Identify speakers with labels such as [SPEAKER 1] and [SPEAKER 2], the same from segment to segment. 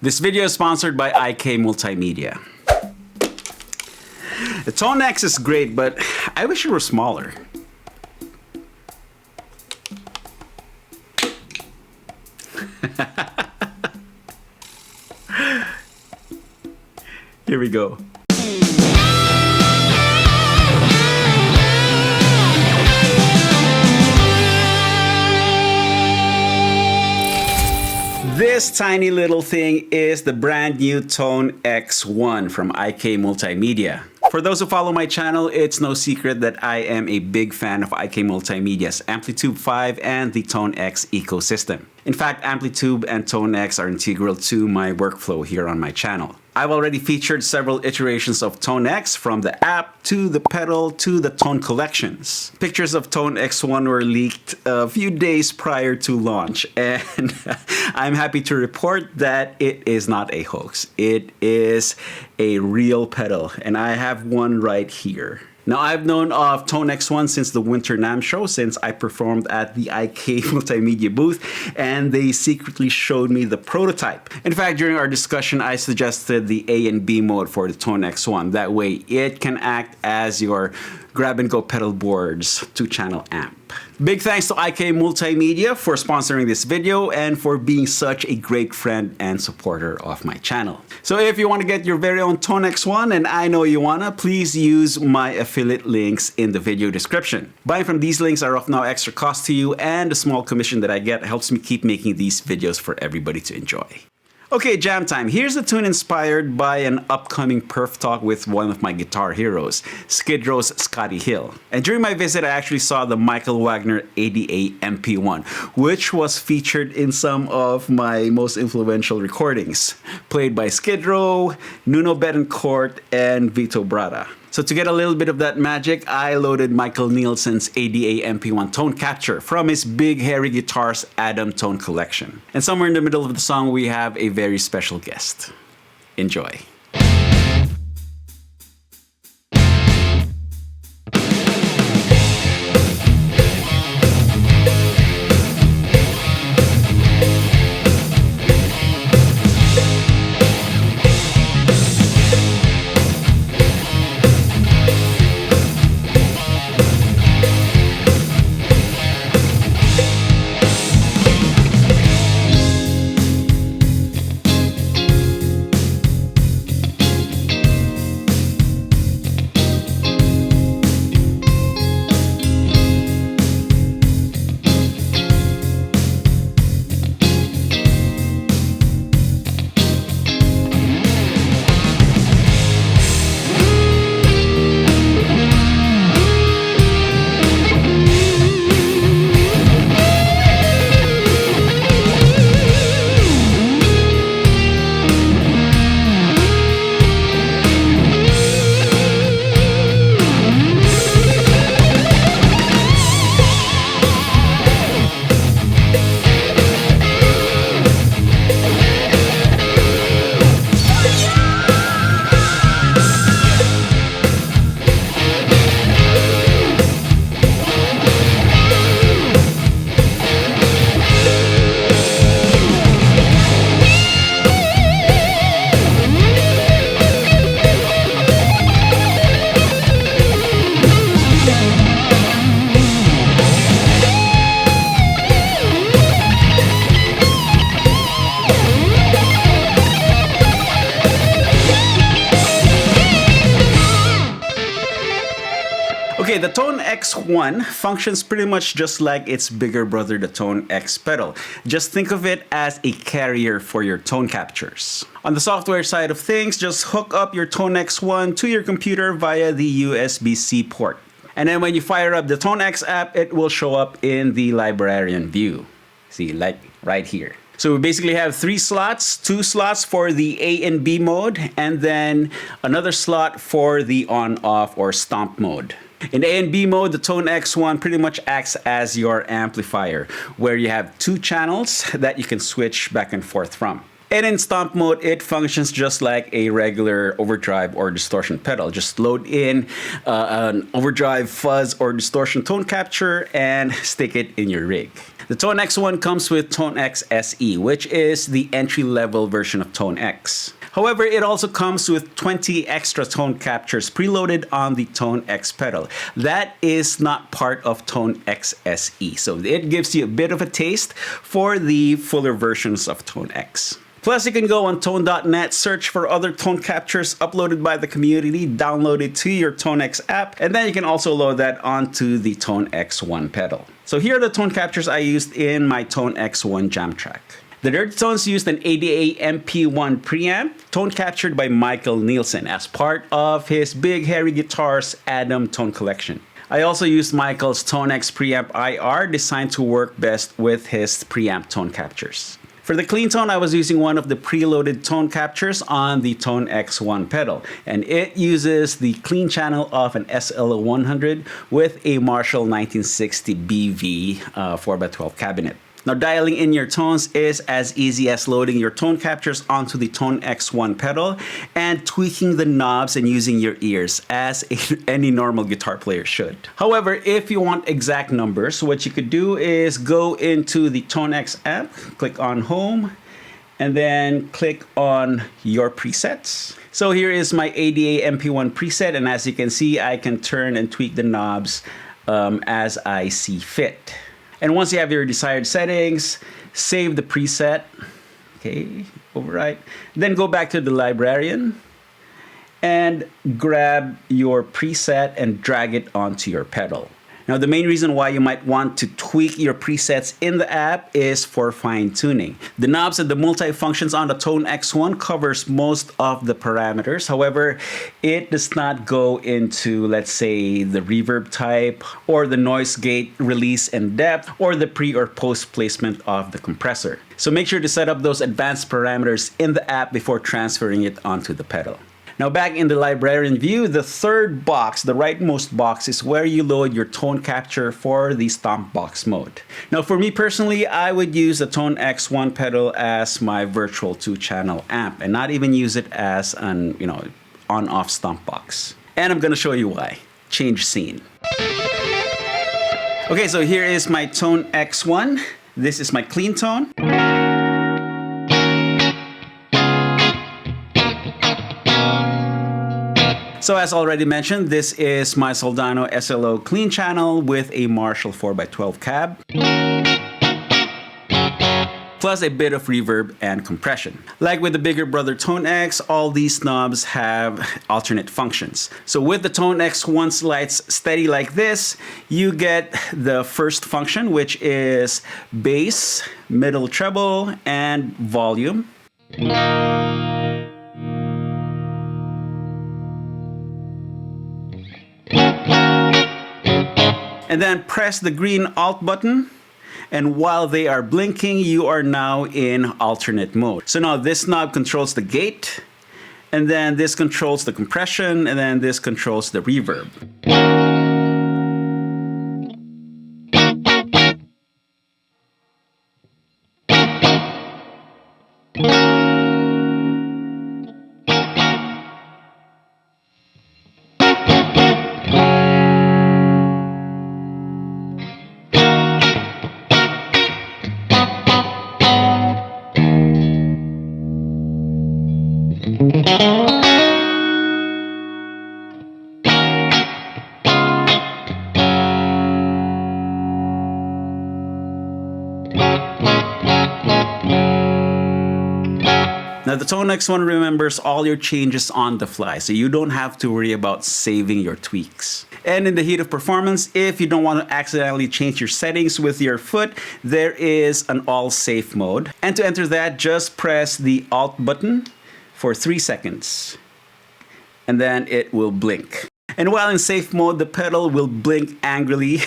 [SPEAKER 1] This video is sponsored by IK Multimedia. The TONEX is great, but I wish it were smaller. Here we go. This tiny little thing is the brand new TONEX ONE from IK Multimedia. For those who follow my channel, it's no secret that I am a big fan of IK Multimedia's Amplitude 5 and the TONEX ecosystem. In fact, Amplitude and TONEX are integral to my workflow here on my channel. I've already featured several iterations of TONEX, from the app to the pedal to the tone collections. Pictures of TONEX ONE were leaked a few days prior to launch, and I'm happy to report that it is not a hoax. It is a real pedal, and I have one right here. Now, I've known of TONEX ONE since the Winter NAMM show, since I performed at the IK Multimedia booth, and they secretly showed me the prototype. In fact, during our discussion, I suggested the A and B mode for the TONEX ONE. That way, it can act as your grab-and-go pedal board's 2-channel amp. Big thanks to IK Multimedia for sponsoring this video and for being such a great friend and supporter of my channel. So if you want to get your very own TONEX ONE, and I know you wanna, please use my affiliate links in the video description. Buying from these links are of no extra cost to you, and the small commission that I get helps me keep making these videos for everybody to enjoy. Okay, jam time. Here's a tune inspired by an upcoming Perf talk with one of my guitar heroes, Skid Row's Scotty Hill. And during my visit, I actually saw the Michael Wagner ADA MP1, which was featured in some of my most influential recordings, played by Skid Row, Nuno Bettencourt, and Vito Bratta. So to get a little bit of that magic, I loaded Michael Nielsen's ADA MP1 tone capture from his Big Hairy Guitars Adam Tone collection. And somewhere in the middle of the song, we have a very special guest. Enjoy. Okay, the TONEX ONE functions pretty much just like its bigger brother, the TONEX pedal. Just think of it as a carrier for your tone captures. On the software side of things, just hook up your TONEX ONE to your computer via the USB-C port. And then when you fire up the TONEX app, it will show up in the librarian view. See, like right here. So we basically have 3 slots, 2 slots for the A and B mode, and then another slot for the on-off or stomp mode. In A and B mode, the TONEX ONE pretty much acts as your amplifier, where you have 2 channels that you can switch back and forth from. And in stomp mode, it functions just like a regular overdrive or distortion pedal. Just load in an overdrive, fuzz, or distortion tone capture and stick it in your rig. The TONEX ONE comes with TONEX SE, which is the entry-level version of TONEX. However, it also comes with 20 extra tone captures preloaded on the TONEX pedal. That is not part of TONEX SE, so it gives you a bit of a taste for the fuller versions of TONEX. Plus, you can go on tone.net, search for other tone captures uploaded by the community, download it to your TONEX app, and then you can also load that onto the TONEX ONE pedal. So here are the tone captures I used in my TONEX ONE jam track. The Dirty Tones used an ADA MP1 preamp, tone captured by Michael Nielsen as part of his Big Hairy Guitars Adam tone collection. I also used Michael's TONEX preamp IR, designed to work best with his preamp tone captures. For the clean tone, I was using one of the preloaded tone captures on the TONEX ONE pedal, and it uses the clean channel of an SL100 with a Marshall 1960 BV 4x12 cabinet. Now, dialing in your tones is as easy as loading your tone captures onto the TONEX ONE pedal and tweaking the knobs and using your ears as any normal guitar player should. However, if you want exact numbers, what you could do is go into the TONEX app, click on Home, and then click on your presets. So here is my ADA MP1 preset, and as you can see, I can turn and tweak the knobs as I see fit. And once you have your desired settings, save the preset, okay, overwrite. Then go back to the librarian and grab your preset and drag it onto your pedal. Now, the main reason why you might want to tweak your presets in the app is for fine tuning. The knobs and the multi-functions on the TONEX ONE covers most of the parameters. However, it does not go into, let's say, the reverb type or the noise gate release and depth or the pre or post placement of the compressor. So make sure to set up those advanced parameters in the app before transferring it onto the pedal. Now, back in the librarian view, the third box, the rightmost box, is where you load your tone capture for the stomp box mode. Now, for me personally, I would use the TONEX ONE pedal as my virtual 2-channel amp and not even use it as an, on-off stomp box. And I'm gonna show you why. Change scene. Okay, so here is my TONEX ONE. This is my clean tone. So as already mentioned, this is my Soldano SLO clean channel with a Marshall 4x12 cab, plus a bit of reverb and compression. Like with the bigger brother TONEX, all these knobs have alternate functions. So with the TONEX ONE slides steady like this, you get the first function, which is bass, middle treble, and volume. And then press the green Alt button, and while they are blinking, you are now in alternate mode. So now this knob controls the gate, and then this controls the compression, and then this controls the reverb. Now the TONEX ONE remembers all your changes on the fly, so you don't have to worry about saving your tweaks. And in the heat of performance, if you don't want to accidentally change your settings with your foot, there is an all safe mode. And to enter that, just press the Alt button for 3 seconds, and then it will blink. And while in safe mode, the pedal will blink angrily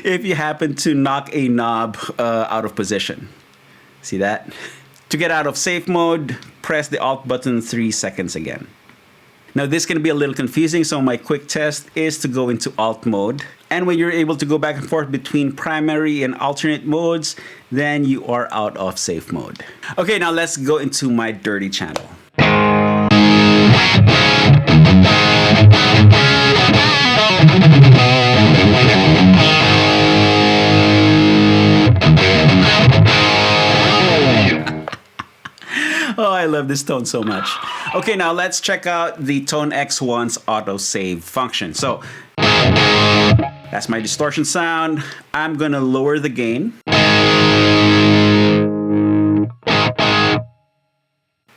[SPEAKER 1] if you happen to knock a knob out of position. See that? To get out of safe mode, press the Alt button 3 seconds again. Now this can be a little confusing, so my quick test is to go into Alt mode. And when you're able to go back and forth between primary and alternate modes, then you are out of safe mode. Okay, now let's go into my dirty channel. love this tone so much. Okay, now let's check out the TONEX ONE's autosave function. So that's my distortion sound. I'm gonna lower the gain.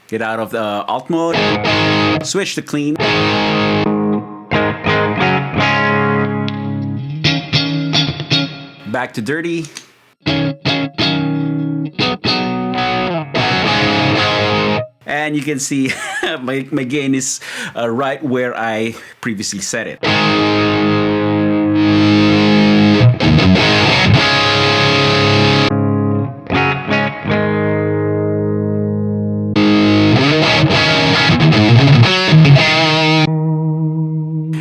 [SPEAKER 1] Get out of the alt mode. Switch to clean. Back to dirty. And you can see my gain is right where I previously set it.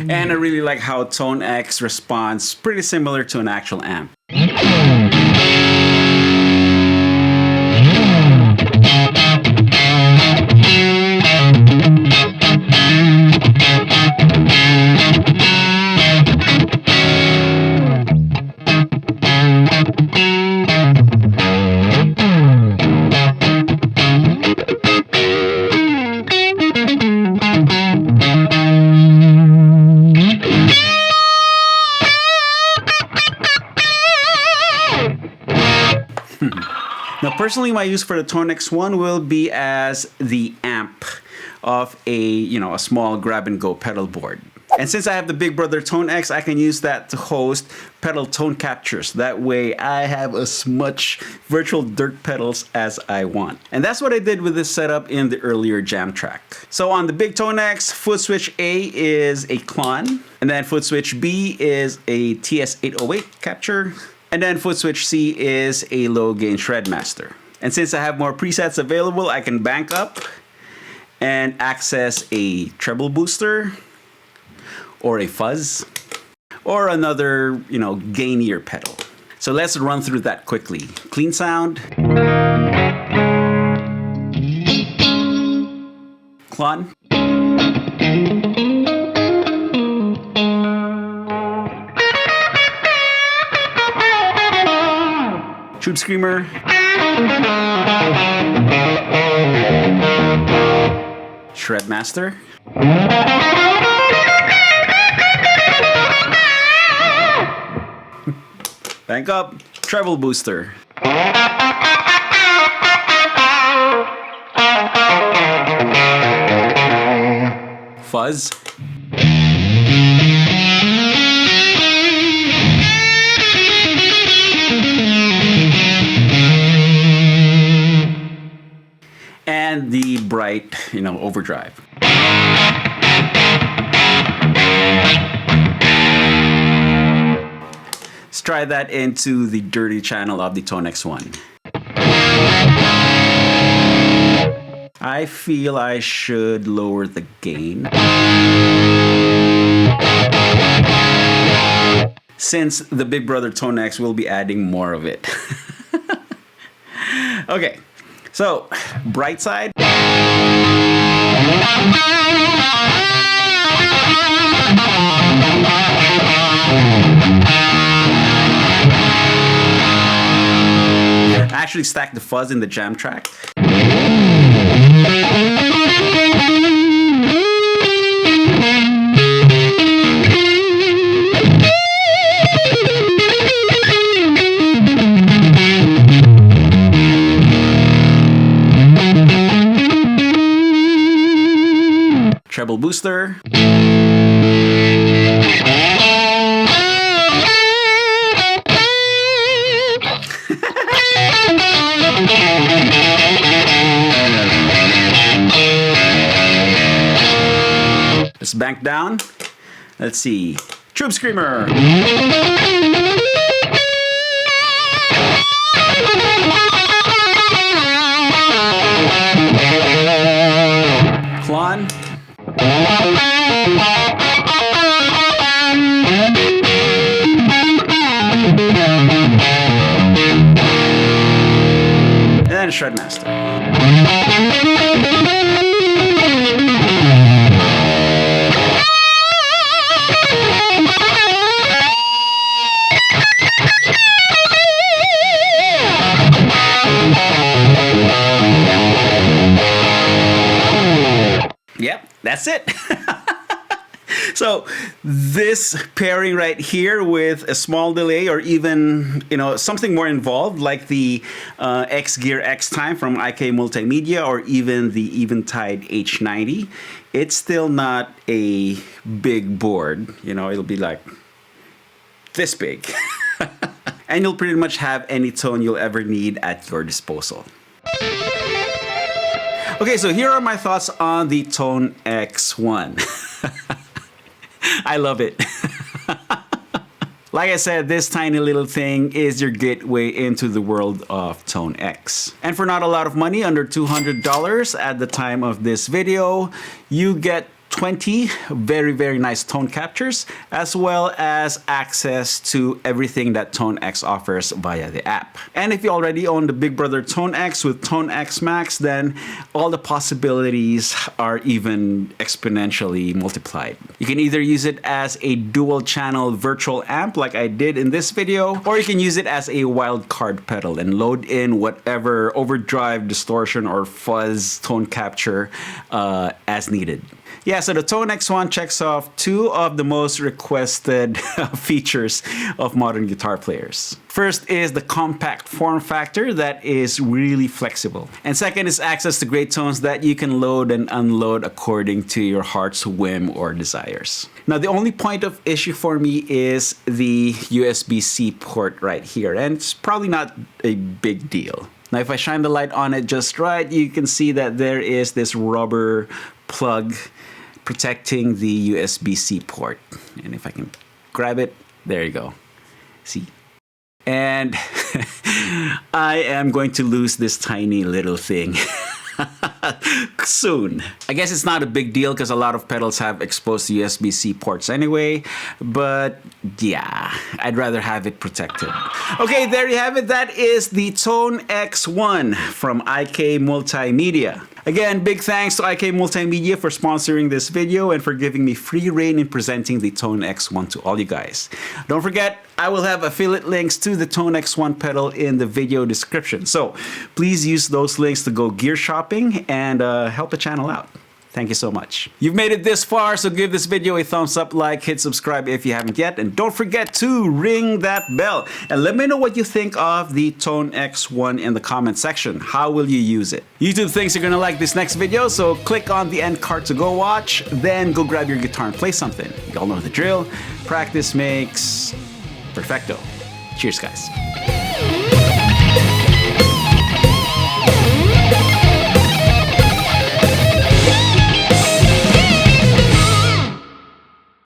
[SPEAKER 1] And I really like how TONEX responds pretty similar to an actual amp. Now, personally, my use for the TONEX ONE will be as the amp of a small grab-and-go pedal board. And since I have the Big Brother TONEX, I can use that to host pedal tone captures. That way, I have as much virtual dirt pedals as I want. And that's what I did with this setup in the earlier jam track. So on the big TONEX, foot switch A is a clon, and then foot switch B is a TS-808 capture, and then foot switch C is a low gain shred master. And since I have more presets available, I can bank up and access a treble booster or a fuzz or another, gainier pedal. So let's run through that quickly. Clean sound. Clon. Tube Screamer. Shred Master. Bank up. Treble Booster. Fuzz. And the bright, overdrive. Let's try that into the dirty channel of the TONEX ONE. I feel I should lower the gain, since the Big Brother TONEX will be adding more of it. Okay, so bright side. I actually stacked the fuzz in the jam track. Treble booster. Let's bank down. Let's see. Tube Screamer. Clon. And then Shred Master. Yep, that's it. So this pairing right here with a small delay or even, something more involved like the X Gear X Time from IK Multimedia or even the Eventide H90, it's still not a big board. It'll be like this big. And you'll pretty much have any tone you'll ever need at your disposal. Okay, so here are my thoughts on the TONEX ONE. I love it. Like I said, this tiny little thing is your gateway into the world of TONEX. And for not a lot of money, under $200 at the time of this video, you get 20 very, very nice tone captures, as well as access to everything that TONEX offers via the app. And if you already own the Big Brother TONEX with TONEX Max, then all the possibilities are even exponentially multiplied. You can either use it as a dual channel virtual amp like I did in this video, or you can use it as a wildcard pedal and load in whatever overdrive, distortion, or fuzz tone capture as needed. Yeah, so the TONEX ONE checks off two of the most requested features of modern guitar players. First is the compact form factor that is really flexible. And second is access to great tones that you can load and unload according to your heart's whim or desires. Now, the only point of issue for me is the USB-C port right here, and it's probably not a big deal. Now, if I shine the light on it just right, you can see that there is this rubber plug protecting the USB-C port. And if I can grab it, there you go. See? And I am going to lose this tiny little thing soon. I guess it's not a big deal because a lot of pedals have exposed USB-C ports anyway, but yeah, I'd rather have it protected. Okay, there you have it. That is the TONEX ONE from IK Multimedia. Again, big thanks to IK Multimedia for sponsoring this video and for giving me free reign in presenting the TONEX ONE to all you guys. Don't forget, I will have affiliate links to the TONEX ONE pedal in the video description. So please use those links to go gear shopping and help the channel out. Thank you so much. You've made it this far, so give this video a thumbs up, like, hit subscribe if you haven't yet, and don't forget to ring that bell. And let me know what you think of the TONEX ONE in the comment section. How will you use it? YouTube thinks you're gonna like this next video, so click on the end card to go watch, then go grab your guitar and play something. You all know the drill. Practice makes perfecto. Cheers, guys.